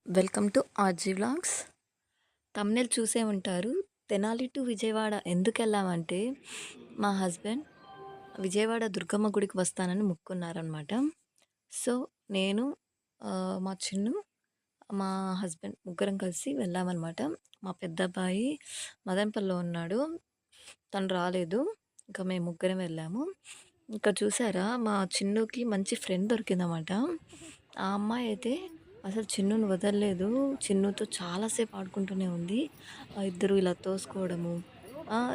Welcome to RG vlogs. Thumbnail చూసే ఉంటారు. Tenali to Vijayawada ఎందుకెళ్ళామంటే, మా హస్బెండ్ విజయవాడ దుర్గమ్మ గుడికి వస్తానని మొక్కున్నారనమాట. సో, నేను మా చిన్ను, మా హస్బెండ్ ముగ్గురం కలిసి వెళ్ళామనమాట. మా పెద్దబ్బాయి మదనపల్లిలో ఉన్నాడు. తను రాలేదు. ఇంకా మేము ముగ్గురం వెళ్ళాము. ఇంకా చూసారా మా చిన్నుకి మంచి ఫ్రెండ్ దొరికిందనమాట. ఆ అమ్మాయి అయితే అసలు చిన్నుని వదలలేదు. చిన్నుతో చాలా సేపు ఆడుకుంటూనే ఉంది. ఇద్దరు ఇలా తోసుకోవడము.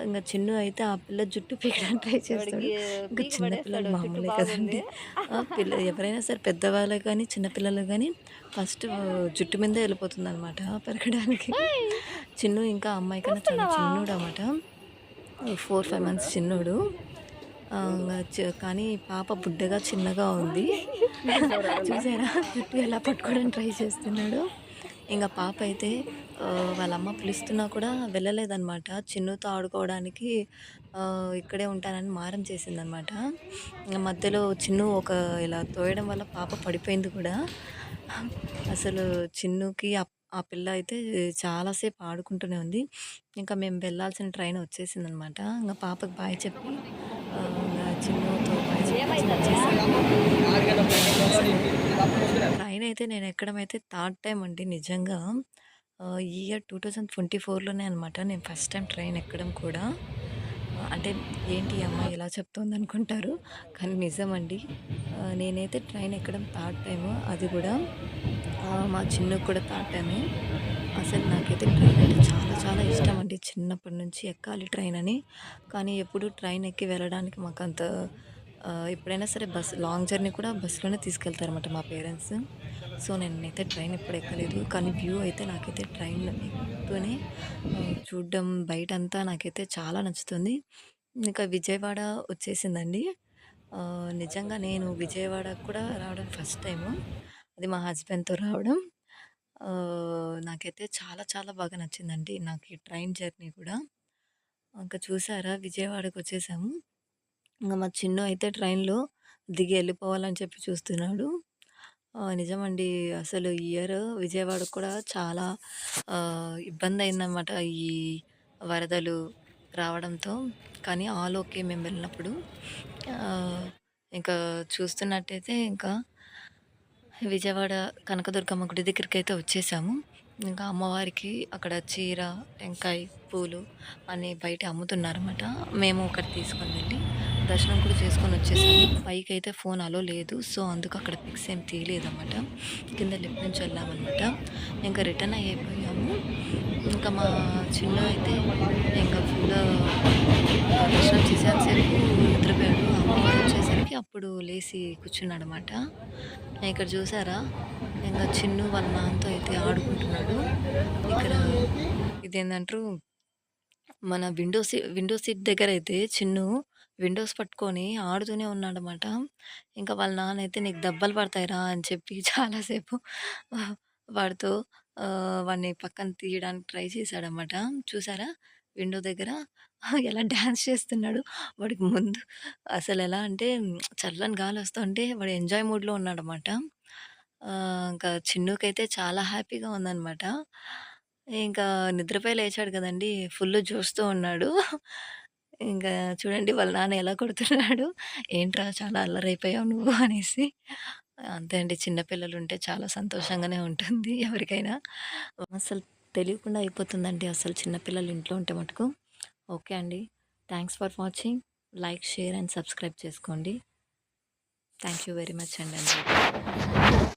ఇంగ చిన్ను అయితే ఆ పిల్ల జుట్టు పీకడానికి ట్రై చేస్తాడు. ఇంక పీకి చిన్న పిల్లలు పడేస్తాడు. జుట్టు మామూలే బాగుంది. కదండీ! ఎవరైనా సరే పెద్దవాళ్ళే గానీ, చిన్న పిల్లలు గానీ ఫస్ట్ జుట్టు మీదే వెళ్ళిపోతుందనమాట పెరగడానికి. చిన్ను ఇంకా అమ్మాయి కన్నా చాలా చూస్తున్నావా? చిన్నోడనమాట. 4, 5 మంత్స్ చిన్నోడు. కానీ పాప బుడ్డగా, చిన్నగా ఉంది. చూసారా జుట్టు ఎలా పట్టుకోవడానికి ట్రై చేస్తున్నాడు. ఇంక పాప అయితే వాళ్ళ అమ్మ పిలుస్తున్నా కూడా వెళ్ళలేదనమాట. చిన్నుతో ఆడుకోవడానికి ఇక్కడే ఉంటానని మారం చేసిందనమాట. ఇంగ మధ్యలో చిన్ను ఇలా తోయడం వల్ల పాప పడిపోయింది కూడా. అసలు చిన్నుకి ఆ పిల్ల అయితే చాలా సేపు ఆడుకుంటూనే ఉంది. ఇంకా మేము వెళ్ళాల్సిన ట్రైన్ వచ్చేసిందనమాట. ఇంగ పాపకి బాయ్ చెప్పి ఇంగ చిన్నుతో బాయ్ చెప్పేసి ఏమైతది? వచ్చేసాము. అసలు ట్రైన్ అయితే నేను ఎక్కడమైతే థర్డ్ టైమ్ అండి నిజంగా. ఈ ఇయర్ 2024లోనే అనమాట నేను ఫస్ట్ టైం ట్రైన్ ఎక్కడం కూడా. అంటే ఏంటి ఈ అమ్మాయి ఇలా చెప్తోందనుకుంటారు. కానీ నిజమండి. నేనైతే ట్రైన్ ఎక్కడం థర్డ్ టైము. అది కూడా మా చిన్నుకి కూడా థర్డ్ టైమే. అసలు నాకైతే ట్రైన్ అంటే చాలా చాలా ఇష్టమండి. చిన్నప్పటి నుంచి ఎక్కాలి ట్రైన్ అని. కానీ ఎప్పుడు ట్రైన్ ఎక్కి వెళ్ళడానికి మాకంత ఎప్పుడైనా సరే లాంగ్ జర్నీ కూడా బస్సులోనే తీసుకెళ్తారన్నమాట మా పేరెంట్స్. సో, నేనైతే ట్రైన్ ఎప్పుడు ఎక్కలేదు. కానీ వ్యూ అయితే నాకైతే ట్రైన్ ఎక్కుతూనే చూడడం బయటంతా నాకైతే చాలా నచ్చుతుంది. ఇంకా విజయవాడ వచ్చేసిందండి. నిజంగా నేను విజయవాడకి కూడా రావడం ఫస్ట్ టైము. అది మా హస్బెండ్‌తో రావడం. నాకైతే చాలా చాలా బాగా నచ్చిందండి. నాకు ఈ ట్రైన్ జర్నీ కూడా. ఇంక చూసారా విజయవాడకొచ్చేసాము. ఇంగ మా చిన్ను అయితే ట్రైన్‌లో దిగి ఎళ్ళిపోవాలని చెప్పి చూస్తున్నాడు. నిజమండి. అసలు ఈ ఇయర్ విజయవాడకు కూడా చాలా ఇబ్బందయిందనమాట. ఈ వరదలు రావడంతో. కానీ ఆల్ ఓకే మేము వెళ్ళినప్పుడు. ఆహ్, ఇంకా చూస్తున్నట్టయితే ఇంకా విజయవాడ కనకదుర్గమ్మ గుడి దగ్గరికైతే వచ్చేసాము. ఇంకా అమ్మవారికి అక్కడ చీర, టెంకాయ, పూలు అన్నీ బయట అమ్ముతున్నారన్నమాట. మేము ఒకటి తీసుకొని వెళ్ళి దర్శనం కూడా చేసుకొని వచ్చేసాము. పైకైతే ఫోన్ అలో లేదు. సో, అందుకు అక్కడ పిక్స్ ఏం తీయలేదన్నమాట. కింద లిఫ్ట్ నుంచి వెళ్ళామన్నమాట. ఇంకా రిటర్న్ అయిపోయాము. ఇంకా మా చిన్ను అయితే ఇంకా ఫుల్ దర్శనం చేసేంత సేపు నిద్రపోయాడు. అమ్మవారు వచ్చేసరికి అప్పుడు లేసి కూర్చున్నాడనమాట. ఇక్కడ చూసారా ఇంక చిన్ను వాళ్ళ నాన్నతో అయితే ఆడుకుంటున్నాడు. ఇక్కడ ఇదేందంటారు మన విండో సీట్ దగ్గరైతే చిన్ను విండోస్ పట్టుకొని ఆడుతూనే ఉన్నాడనమాట. ఇంకా వాళ్ళ నాన్నయితే "నీకు దెబ్బలు పడతాయిరా" అని చెప్పి చాలా సేపు ఆహ్, వాడితో వాడిని పక్కన తీయడానికి ట్రై చేశాడనమాట. చూసారా విండో దగ్గర ఎలా డాన్స్ చేస్తున్నాడు. వాడికి ముందు అసలెలా అంటే చల్లని గాలొస్తుంటే వాడు ఎంజాయ్ మూడ్‌లో ఉన్నాడనమాట. ఇంకా చిన్నుకైతే చాలా హ్యాపీగా ఉందనమాట. ఇంకా నిద్రపోయి లేచాడు గదండీ! ఫుల్లు జోష్‌తో ఉన్నాడు. ఇంకా చూడండి వాళ్ళ నాన్న ఎలా కొడుతున్నాడు. "ఏంట్రా చాలా అల్లరైపోయావు నువ్వు" అనేసి. అంతే అండి చిన్న పిల్లలుంటే చాలా సంతోషంగానే ఉంటుంది ఎవరికైనా. అసలు తెలియకుండా అయిపోతుందండి అసలు చిన్న పిల్లలు ఇంట్లో ఉంటే మటుకు. ఓకే అండి. Thanks for watching. Like, share and subscribe చేసుకోండి. థాంక్ యూ వెరీ మచ్ అండి అందరికి.